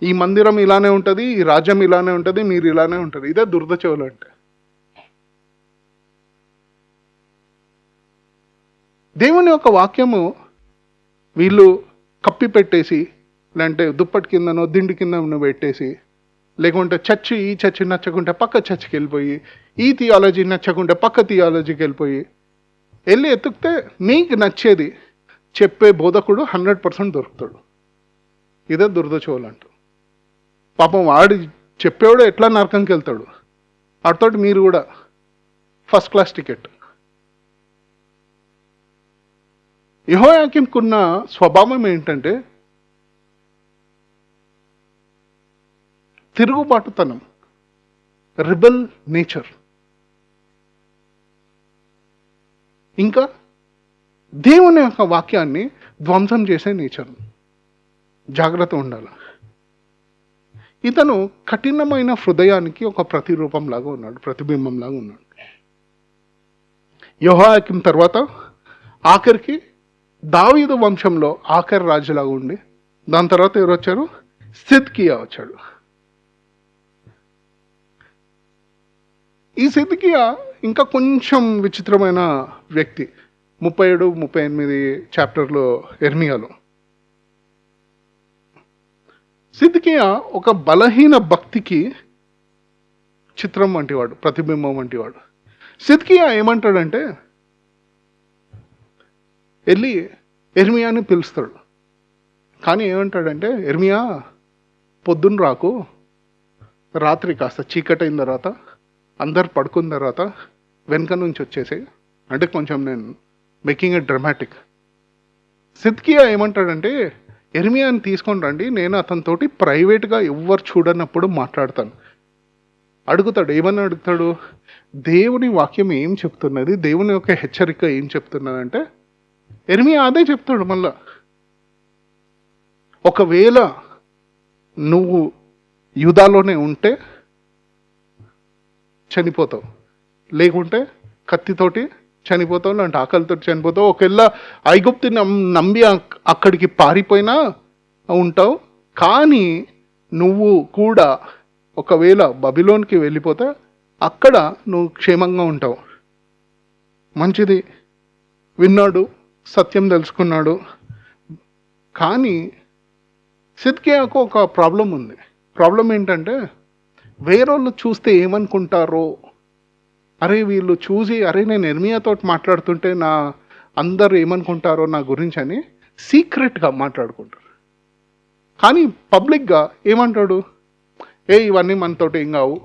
ఈ మందిరం ఇలానే ఉంటుంది, ఈ రాజ్యం ఇలానే ఉంటుంది, మీరు ఇలానే ఉంటుంది. ఇదే దురద చెవులు అంటే. దేవుని యొక్క వాక్యము వీళ్ళు కప్పి పెట్టేసి, లేదంటే దుప్పటి కిందనో దిండి కిందనో పెట్టేసి, లేకుంటే చర్చి ఈ చర్చి నచ్చకుంటే పక్క చర్చికి వెళ్ళిపోయి, ఈ థియాలజీ నచ్చకుంటే పక్క థియాలజీకి వెళ్ళి ఎత్తుకితే నీకు నచ్చేది చెప్పే బోధకుడు 100% దొరుకుతాడు. ఇదే దురద చెవులు అంటూ. పాపం వాడి చెప్పేవాడు ఎట్లా నరకంకి వెళ్తాడు, వాటితోటి మీరు కూడా ఫస్ట్ క్లాస్ టికెట్. యెహోయాకీంకున్న స్వభావం ఏంటంటే తిరుగుబాటుతనం, రిబెల్ నేచర్. ఇంకా దేవుని యొక్క వాక్యాన్ని ధ్వంసం చేసే నేచర్. జాగ్రత్త ఉండాలి. ఇతను కఠినమైన హృదయానికి ఒక ప్రతిరూపం లాగా ఉన్నాడు, ప్రతిబింబం లాగా ఉన్నాడు. యెహోయాకీం తర్వాత ఆఖరికి దావీదు వంశంలో ఆఖరి రాజులాగా ఉండి, దాని తర్వాత ఎవరు వచ్చారు? సిద్కియా వచ్చాడు. ఈ సిద్కియా ఇంకా కొంచెం విచిత్రమైన వ్యక్తి. 37-38 చాప్టర్లో ఇర్మీయాలో సిద్కియా ఒక బలహీన భక్తికి చిత్రం వంటివాడు, ప్రతిబింబం వంటివాడు. సిద్కియా ఏమంటాడంటే వెళ్ళి ఇర్మీయాని పిలుస్తాడు. కానీ ఏమంటాడంటే, ఇర్మీయా పొద్దున్న రాకు, రాత్రి కాస్త చీకటైన తర్వాత అందరు పడుకున్న తర్వాత వెనక నుంచి వచ్చేసాయి అంటే కొంచెం నేను మేకింగ్ ఎ డ్రమాటిక్. సిద్కియా ఏమంటాడంటే ఇర్మీయాని తీసుకొని రండి, నేను అతనితోటి ప్రైవేట్గా ఎవ్వరు చూడనప్పుడు మాట్లాడతాను. అడుగుతాడు. ఏమని అడుగుతాడు? దేవుని వాక్యం ఏం చెప్తున్నది, దేవుని యొక్క హెచ్చరిక ఏం చెప్తున్నదంటే ఇర్మీయా అదే చెప్తాడు. మళ్ళా ఒకవేళ నువ్వు యూదాలోనే ఉంటే చనిపోతావు, లేకుంటే కత్తితోటి చనిపోతావు, లేదంటే ఆకలితో చనిపోతావు. ఒకవేళ ఐగుప్తు నమ్మి అక్కడికి పారిపోయినా ఉంటావు. కానీ నువ్వు కూడా ఒకవేళ బబిలోన్కి వెళ్ళిపోతే అక్కడ నువ్వు క్షేమంగా ఉంటావు. మంచిది, విన్నాడు, సత్యం తెలుసుకున్నాడు. కానీ సిద్కియాకు ఒక ప్రాబ్లం ఉంది. ప్రాబ్లం ఏంటంటే వేరేళ్ళు చూస్తే ఏమనుకుంటారో, అరే వీళ్ళు చూసి అరే నేను ఇర్మీయాతో మాట్లాడుతుంటే అందరు ఏమనుకుంటారో నా గురించి అని సీక్రెట్గా మాట్లాడుకుంటారు. కానీ పబ్లిక్గా ఏమంటాడు? ఇవన్నీ మనతోటి ఏం కావు,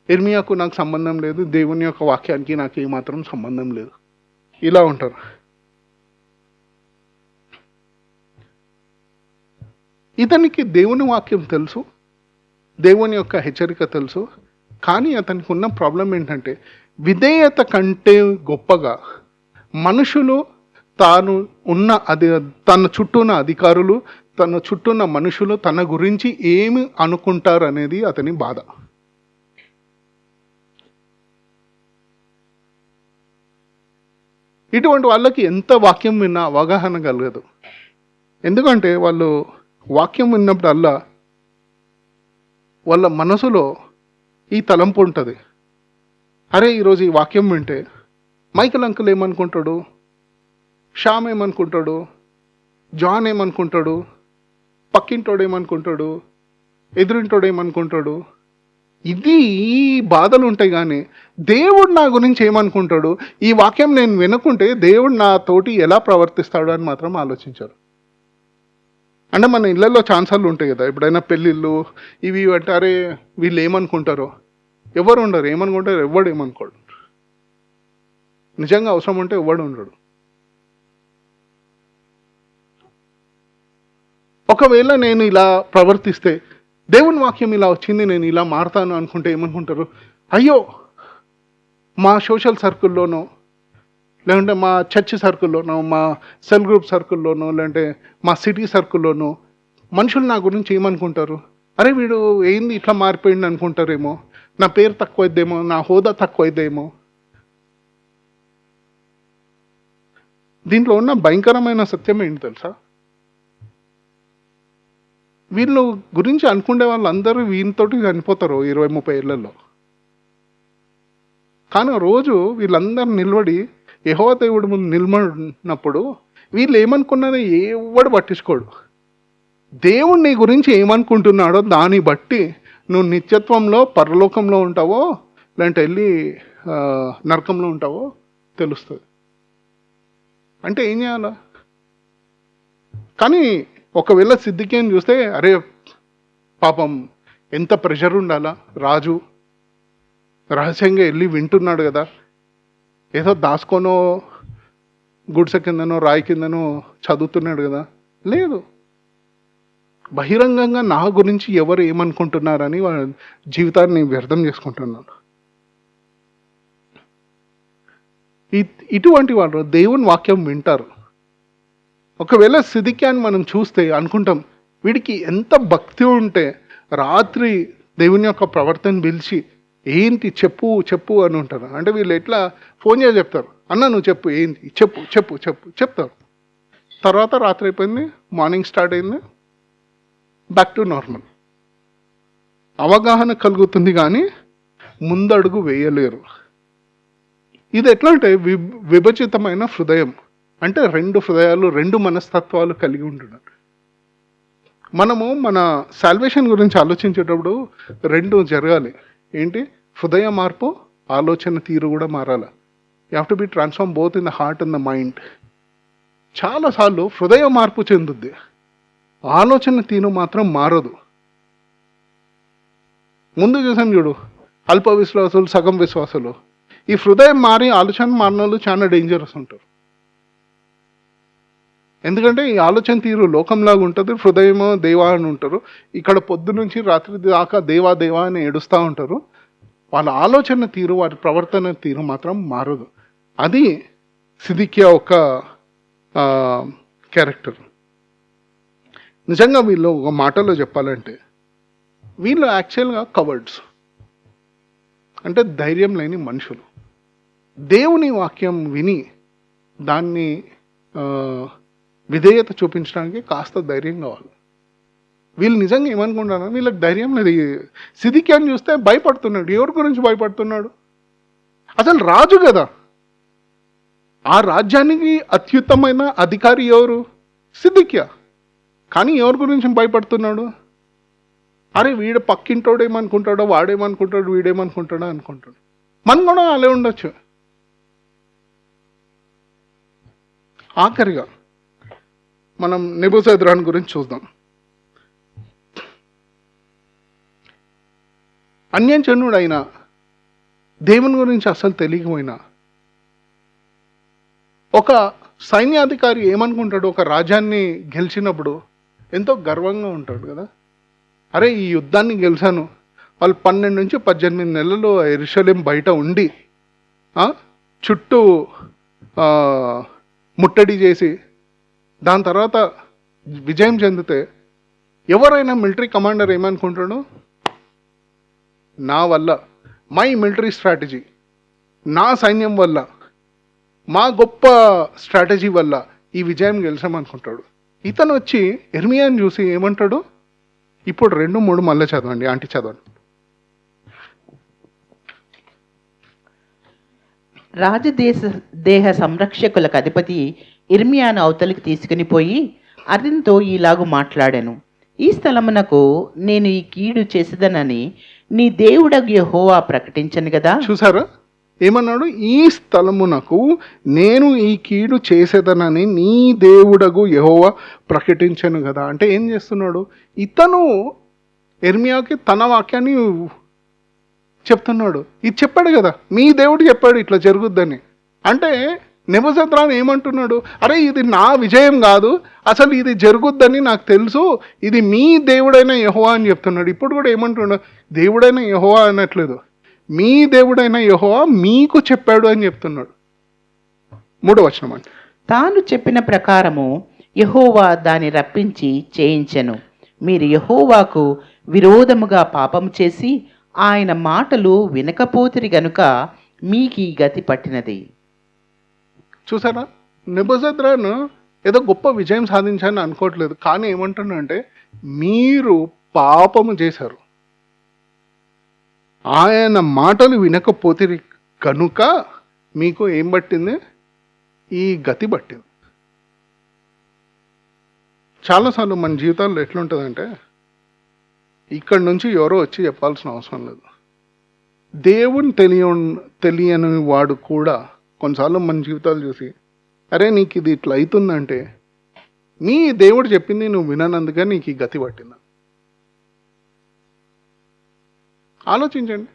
ఇర్మీయాకు నాకు సంబంధం లేదు, దేవుని యొక్క వాక్యానికి నాకు ఏమాత్రం సంబంధం లేదు, ఇలా ఉంటారు. ఇతనికి దేవుని వాక్యం తెలుసు, దేవుని యొక్క హెచ్చరిక తెలుసు. కానీ అతనికి ఉన్న ప్రాబ్లం ఏంటంటే విధేయత కంటే గొప్పగా మనుషులు తన చుట్టూ ఉన్న అధికారులు, తన చుట్టూ ఉన్న మనుషులు తన గురించి ఏమి అనుకుంటారు అనేది అతని బాధ. ఇటువంటి వాళ్ళకి ఎంత వాక్యం విన్నా అవగాహన కలగదు. ఎందుకంటే వాళ్ళు వాక్యం విన్నప్పుడల్లా వాళ్ళ మనసులో ఈ తలంపు ఉంటుంది, అరే ఈరోజు ఈ వాక్యం వింటే మైకల్ అంకుల్ ఏమనుకుంటాడు, శ్యామ్ ఏమనుకుంటాడు, జాన్ ఏమనుకుంటాడు, పక్కింటోడు ఏమనుకుంటాడు, ఎదురింటోడు ఏమనుకుంటాడు, ఇది ఈ బాధలు ఉంటాయి. కానీ దేవుడు నా గురించి ఏమనుకుంటాడు, ఈ వాక్యం నేను వినకుంటే దేవుడు నా తోటి ఎలా ప్రవర్తిస్తాడు అని మాత్రం ఆలోచించారు. అంటే మన ఇళ్ళల్లో ఛాన్సార్లు ఉంటాయి కదా, ఎప్పుడైనా పెళ్ళిళ్ళు ఇవి అంటే అరే వీళ్ళు ఏమనుకుంటారో, ఎవరు ఉండరు, ఏమనుకుంటారు, ఎవడు ఏమనుకోడు. నిజంగా అవసరం ఉంటే ఎవడు ఉండడు. ఒకవేళ నేను ఇలా ప్రవర్తిస్తే, దేవుని వాక్యం ఇలా వచ్చింది నేను ఇలా మారుతాను అనుకుంటే ఏమనుకుంటారు, అయ్యో మా సోషల్ సర్కిల్లోనో, లేదంటే మా చర్చ్ సర్కిల్లోనో, మా సెల్ గ్రూప్ సర్కిల్లోనో, లేదంటే మా సిటీ సర్కిల్లోనో మనుషులు నా గురించి ఏమనుకుంటారు, అరే వీడు ఏంది ఇట్లా మారిపోయింది అనుకుంటారేమో, నా పేరు తక్కువైద్దేమో, నా హోదా తక్కువైద్దేమో. దీంట్లో ఉన్న భయంకరమైన సత్యం ఏంటి తెలుసా, వీళ్ళు గురించి అనుకునే వాళ్ళందరూ వీళ్ళతోటి చనిపోతారు 20-30 ఏళ్లలో. కానీ రోజు వీళ్ళందరూ నిలబడి యెహోవా దేవుడి ముందు నిలబడినప్పుడు వీళ్ళు ఏమనుకున్నది ఎవడు పట్టించుకోడు. దేవుడు నీ గురించి ఏమనుకుంటున్నాడో దాన్ని బట్టి నువ్వు నిత్యత్వంలో పరలోకంలో ఉంటావో లేదంటే వెళ్ళి నరకంలో ఉంటావో తెలుస్తుంది. అంటే ఏం చేయాలా? కానీ ఒకవేళ సిద్ధికేని చూస్తే అరే పాపం ఎంత ప్రెషర్ ఉండాలా, రాజు రహస్యంగా వెళ్ళి వింటున్నాడు కదా, ఏదో దాచుకోనో గుడిసె కిందనో రాయి కిందనో చదువుతున్నాడు కదా. లేదు, బహిరంగంగా నా గురించి ఎవరు ఏమనుకుంటున్నారని వాళ్ళ జీవితాన్ని వ్యర్థం చేసుకుంటున్నాను. ఇటువంటి వాళ్ళు దేవుని వాక్యం వింటారు. ఒకవేళ సిద్కియాని మనం చూస్తే అనుకుంటాం వీడికి ఎంత భక్తి ఉంటే రాత్రి దేవుని యొక్క ప్రవర్తన పిలిచి ఏంటి చెప్పు చెప్పు అని ఉంటారు. అంటే వీళ్ళు ఎట్లా ఫోన్ చేసి చెప్తారు, అన్న నువ్వు చెప్పు, ఏంటి చెప్పు చెప్పు చెప్పు చెప్తారు. తర్వాత రాత్రి అయిపోయింది, మార్నింగ్ స్టార్ట్ అయింది, బ్యాక్ టు నార్మల్. అవగాహన కలుగుతుంది కానీ ముందడుగు వేయలేరు. ఇది ఎట్లా అంటే విభజితమైన హృదయం, అంటే 2 హృదయాలు 2 మనస్తత్వాలు కలిగి ఉంటున్నారు. మనము మన సాల్వేషన్ గురించి ఆలోచించేటప్పుడు 2 జరగాలి. ఏంటి? హృదయ మార్పు, ఆలోచన తీరు కూడా మారాలి. You have to be transform both in the heart and the mind. చాలాసార్లు హృదయ మార్పు చెందుద్ది, ఆలోచన తీరు మాత్రం మారదు. ముందు చూసాం చూడు, అల్ప విశ్వాసులు, సగం విశ్వాసులు. ఈ హృదయం మారి ఆలోచన మారిన వాళ్ళు చాలా డేంజరస్ ఉంటారు. ఎందుకంటే ఈ ఆలోచన తీరు లోకంలాగా ఉంటుంది, హృదయమో దేవా అని ఉంటారు. ఇక్కడ పొద్దు నుంచి రాత్రి దాకా దేవా దేవా అని ఏడుస్తూ ఉంటారు. వాళ్ళ ఆలోచన తీరు, వారి ప్రవర్తన తీరు మాత్రం మారదు. అది సిద్కియా ఒక క్యారెక్టర్. నిజంగా వీళ్ళు ఒక మాటలో చెప్పాలంటే వీళ్ళు యాక్చువల్గా కవర్డ్స్, అంటే ధైర్యం లేని మనుషులు. దేవుని వాక్యం విని దాన్ని విధేయత చూపించడానికి కాస్త ధైర్యం కావాలి. వీళ్ళు నిజంగా ఏమనుకుంటున్నారు, వీళ్ళకి ధైర్యం లేదు. సిద్కియాని చూస్తే భయపడుతున్నాడు. ఎవరి గురించి భయపడుతున్నాడు? అసలు రాజు కదా, ఆ రాజ్యానికి అత్యుత్తమైన అధికారి ఎవరు? సిద్కియా. కానీ ఎవరి గురించి భయపడుతున్నాడు? అరే వీడు పక్కింటోడు ఏమనుకుంటాడో, వాడేమనుకుంటాడు, వీడేమనుకుంటాడో అనుకుంటాడు. మనం కూడా అలా ఉండొచ్చు. ఆఖరిగా మనం నెబూజరదాను గురించి చూద్దాం. అన్యజనుడైన, దేవుని గురించి అసలు తెలియకపోయినా ఒక సైన్యాధికారి ఏమనుకుంటాడు, ఒక రాజ్యాన్ని గెలిచినప్పుడు ఎంతో గర్వంగా ఉంటాడు కదా. అరే ఈ యుద్ధాన్ని గెలిచాను. వాళ్ళు 12 నుంచి 18 నెలలు యెరూషలేం బయట ఉండి చుట్టూ ముట్టడి చేసి దాని తర్వాత విజయం చెందితే ఎవరైనా మిలిటరీ కమాండర్ ఏమనుకుంటాడు, నా వల్ల, మై మిలిటరీ స్ట్రాటజీ, నా సైన్యం వల్ల మా గొప్ప స్ట్రాటజీ వల్ల ఈ విజయం గెలిచామనుకుంటాడు. ఇతను వచ్చి ఇర్మియాని చూసి ఏమంటాడు? ఇప్పుడు 2:3 మళ్ళీ చదవండి, ఆంటీ చదవండి. దేహ సంరక్షకులకు అధిపతి ఇర్మియాను అవతలికి తీసుకుని పోయి అతనితో ఈలాగు మాట్లాడాను. ఈ స్థలమునకు నేను ఈ కీడు చేసేదనని నీ దేవుడగు యెహోవా ప్రకటించను కదా. చూసారా ఏమన్నాడు? ఈ స్థలమునకు నేను ఈ కీడు చేసేదనని నీ దేవుడగు యెహోవా ప్రకటించను కదా. అంటే ఏం చేస్తున్నాడు? ఇతను ఇర్మియాకి తన వాక్యాన్ని చెప్తున్నాడు. ఇది చెప్పాడు కదా, మీ దేవుడు చెప్పాడు ఇట్లా జరుగుద్దని. అంటే నెబుజద్రాన్ ఏమంటున్నాడు? అరే ఇది నా విజయం కాదు, అసలు ఇది జరుగుద్దని నాకు తెలుసు, ఇది మీ దేవుడైన యెహోవా అని చెప్తున్నాడు. ఇప్పుడు కూడా ఏమంటున్నాడు? దేవుడైన యెహోవా అనట్లేదు, మీ దేవుడైన యెహోవా మీకు చెప్పాడు అని చెప్తున్నాడు. 3వ వచనం అండి. తాను చెప్పిన ప్రకారము యెహోవా దాన్ని రప్పించి చేయించెను. మీరు యెహోవాకు విరోధముగా పాపము చేసి ఆయన మాటలు వినకపోతిరి గనుక మీకు ఈ గతి పట్టినది. చూసారా, నెబుజద్రాన్ ఏదో గొప్ప విజయం సాధించాలని అనుకోవట్లేదు, కానీ ఏమంటున్నాడంటే మీరు పాపము చేశారు, ఆయన మాటలు వినకపోతిరి కనుక మీకు ఏం పట్టింది? ఈ గతి పట్టింది. చాలాసార్లు మన జీవితాల్లో ఎట్లుంటుందంటే ఇక్కడి నుంచి ఎవరో వచ్చి చెప్పాల్సిన అవసరం లేదు. దేవుని తెలియని వాడు కూడా కొన్నిసార్లు మన జీవితాలు చూసి అరే నీకు ఇది ఇట్లా అవుతుందంటే నీ దేవుడు చెప్పింది నువ్వు విననందుగా నీకు ఈ గతి పట్టిందా? ఆలోచించండి.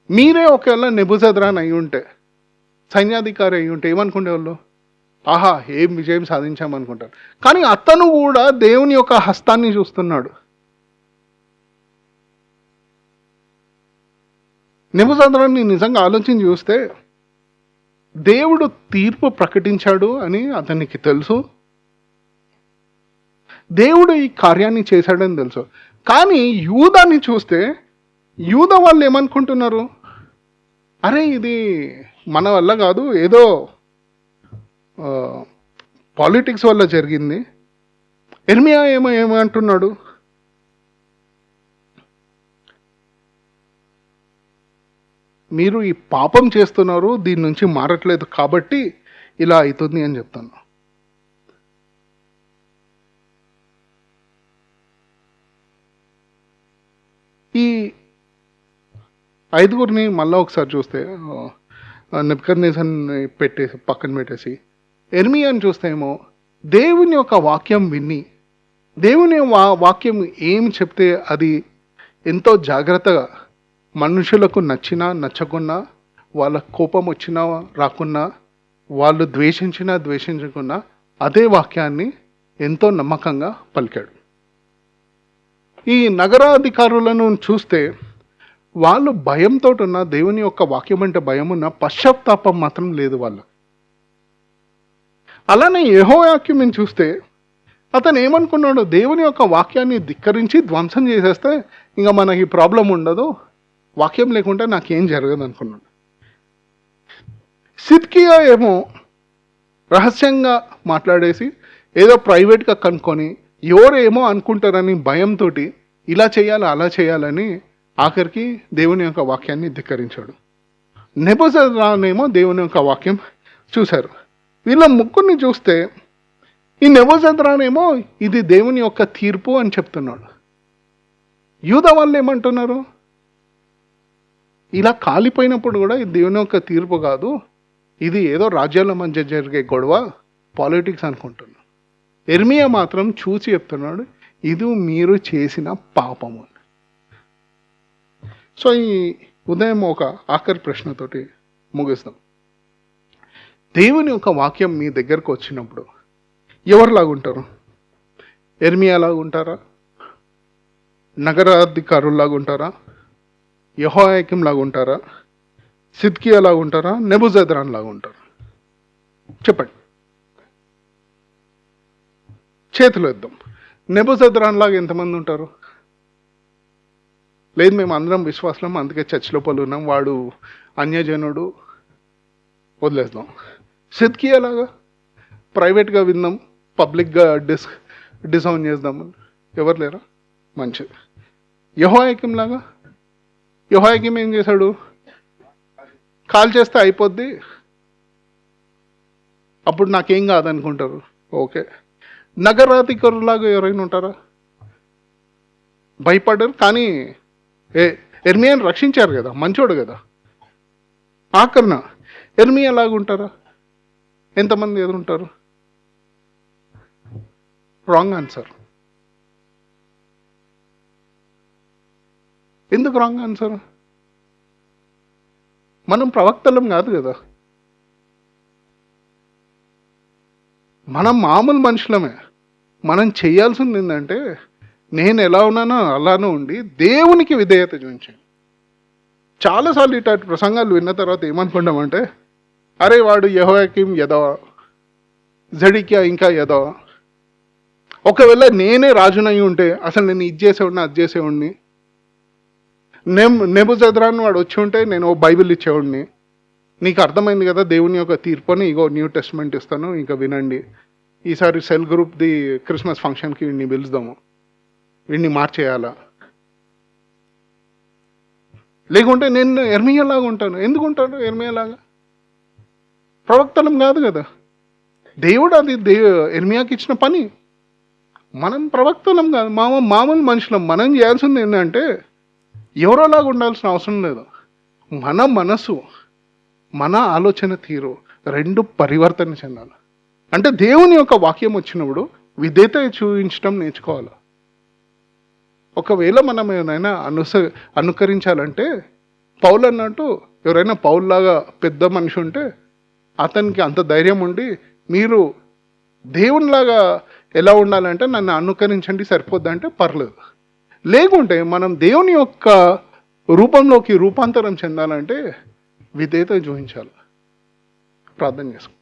మీరే ఒకవేళ నెబుజద్రాన్ అయి ఉంటే, సైన్యాధికారి అయి ఉంటే ఏమనుకునేవాళ్ళు? ఆహా ఏం విజయం సాధించామనుకుంటారు. కానీ అతను కూడా దేవుని యొక్క హస్తాన్ని చూస్తున్నాడు. నెబుజద్రాన్ని నిజంగా ఆలోచించి చూస్తే దేవుడు తీర్పు ప్రకటించాడు అని అతనికి తెలుసు, దేవుడు ఈ కార్యాన్ని చేశాడని తెలుసు. కానీ యూదాని చూస్తే యూదా వాళ్ళు ఏమనుకుంటున్నారు? అరే ఇది మన వల్ల కాదు, ఏదో పాలిటిక్స్ వల్ల జరిగింది. ఇర్మియా ఏమంటున్నాడు? మీరు ఈ పాపం చేస్తున్నారు, దీని నుంచి మారట్లేదు కాబట్టి ఇలా అవుతుంది అని చెప్తాను. ఈ 5గురిని మళ్ళీ ఒకసారి చూస్తే నెబుకద్నెజర్ని పెట్టేసి పక్కన పెట్టేసి ఇర్మియాని చూస్తే ఏమో దేవుని యొక్క వాక్యం విని, దేవుని వాక్యం ఏం చెప్తే అది ఎంతో జాగ్రత్తగా మనుషులకు నచ్చినా నచ్చకున్నా, వాళ్ళ కోపం వచ్చినా రాకున్నా, వాళ్ళు ద్వేషించినా ద్వేషించకున్నా అదే వాక్యాన్ని ఎంతో నమ్మకంగా పలికాడు. ఈ నగరాధికారులను చూస్తే వాళ్ళు భయంతో ఉన్న, దేవుని యొక్క వాక్యం అంటే భయం ఉన్న, పశ్చాత్తాపం మాత్రం లేదు వాళ్ళు. అలానే యెహోయాకీముని చూస్తే అతను ఏమనుకున్నాడు? దేవుని యొక్క వాక్యాన్ని ధిక్కరించి ధ్వంసం చేసేస్తే ఇంకా మనకి ప్రాబ్లం ఉండదు, వాక్యం లేకుండా నాకేం జరగదు అనుకున్నాడు. సిద్కియా ఏమో రహస్యంగా మాట్లాడేసి ఏదో ప్రైవేట్గా కనుక్కొని ఎవరేమో అనుకుంటారని భయంతో ఇలా చేయాలి అలా చేయాలని ఆఖరికి దేవుని యొక్క వాక్యాన్ని ధిక్కరించాడు. నెబుజద్రాన్ ఏమో దేవుని యొక్క వాక్యం చూశారు. వీళ్ళ ముగ్గురిని చూస్తే ఈ నెబుజద్రాన్ ఏమో ఇది దేవుని యొక్క తీర్పు అని చెప్తున్నాడు. యూదా వాళ్ళు ఏమంటున్నారు? ఇలా కాలిపోయినప్పుడు కూడా ఇది దేవుని యొక్క తీర్పు కాదు, ఇది ఏదో రాజ్యాల మధ్య జరిగే గొడవ, పాలిటిక్స్ అనుకుంటున్నాడు. ఇర్మియా మాత్రం చూసి చెప్తున్నాడు ఇది మీరు చేసిన పాపము. సో ఈ ఉదయం ఒక ఆఖరి ప్రశ్నతోటి ముగిస్తాం. దేవుని యొక్క వాక్యం మీ దగ్గరకు వచ్చినప్పుడు ఎవరిలాగుంటారు? ఇర్మియాలాగా ఉంటారా? నగరాధికారుల్లాగా ఉంటారా? యెహోయాకీం లాగా ఉంటారా? సిద్కియా లాగా ఉంటారా? నెబుజద్రాన్ లాగా ఉంటారా? చెప్పండి, చేతులు ఎద్దాం. నెబుజద్రాన్ లాగా ఎంతమంది ఉంటారు? లేదు మేము అందరం విశ్వాసం, అందుకే చర్చ్ లోపల ఉన్నాం, వాడు అన్యజనుడు, వదిలేద్దాం. సిద్కియాలాగా ప్రైవేట్గా విందాం, పబ్లిక్గా డిసౌన్ చేద్దామని ఎవరు లేరా? మంచిది. యెహోయాకీం లాగా, యెహోయాకీం ఏం చేశాడు? కాల్ చేస్తే అయిపోద్ది, అప్పుడు నాకేం కాదనుకుంటారు. ఓకే. నగరాధికారులాగా ఎవరైనా ఉంటారా? భయపడ్డారు, కానీ ఎర్మియాని రక్షించారు కదా, మంచోడు కదా. ఆఖరణ ఎర్మియా లాగా ఉంటారా? ఎంతమంది ఎదురుంటారు? Wrong answer. ఎందుకు రాంగ్ ఆన్సర్? మనం ప్రవక్తలం కాదు కదా, మనం మామూలు మనుషులమే. మనం చేయాల్సింది ఏంటంటే, నేను ఎలా ఉన్నానో అలానే ఉండి దేవునికి విధేయత చూపించాను. చాలాసార్లు ఇట్లాంటి ప్రసంగాలు విన్న తర్వాత ఏమనుకుంటామంటే, అరే వాడు యెహోయాకీం ఎదవ, జడికియా ఇంకా ఎదవ. ఒకవేళ నేనే రాజునై ఉంటే అసలు నేను ఇది చేసేవాడిని, అది చేసేవాడిని. నెబుజద్రాన్ వాడు వచ్చి ఉంటే నేను బైబిల్ ఇచ్చేవాడిని. నీకు అర్థమైంది కదా దేవుని యొక్క తీర్పుని, ఇగో న్యూ టెస్ట్మెంట్ ఇస్తాను, ఇంకా వినండి. ఈసారి సెల్ గ్రూప్ది క్రిస్మస్ ఫంక్షన్కి వీడిని పిలుద్దాము, వీడిని మార్చేయాలా. లేకుంటే నేను ఎర్మియాలాగా ఉంటాను. ఎందుకు ఉంటాను ఎర్మియాలాగా? ప్రవక్తలం కాదు కదా, దేవుడు అది ఎర్మియాకి ఇచ్చిన పని. మనం ప్రవక్తలం కాదు, మామూలు మనుషులం. మనం చేయాల్సింది ఏంటంటే, ఎవరోలాగా ఉండాల్సిన అవసరం లేదు. మన మనసు, మన ఆలోచన తీరు రెండు పరివర్తన చెందాలి. అంటే దేవుని యొక్క వాక్యం వచ్చినప్పుడు విధేయత చూపించడం నేర్చుకోవాలి. ఒకవేళ మనం ఏమైనా అనుకరించాలంటే, పౌలు అన్నట్టు ఎవరైనా పౌల్లాగా పెద్ద మనిషి ఉంటే అతనికి అంత ధైర్యం ఉండి, మీరు దేవునిలాగా ఎలా ఉండాలంటే నన్ను అనుకరించండి సరిపోద్దంటే పర్లేదు. లేకుంటే మనం దేవుని యొక్క రూపంలోకి రూపాంతరం చెందాలంటే విధేయత చూపించాలి. ప్రార్థన చేసుకో.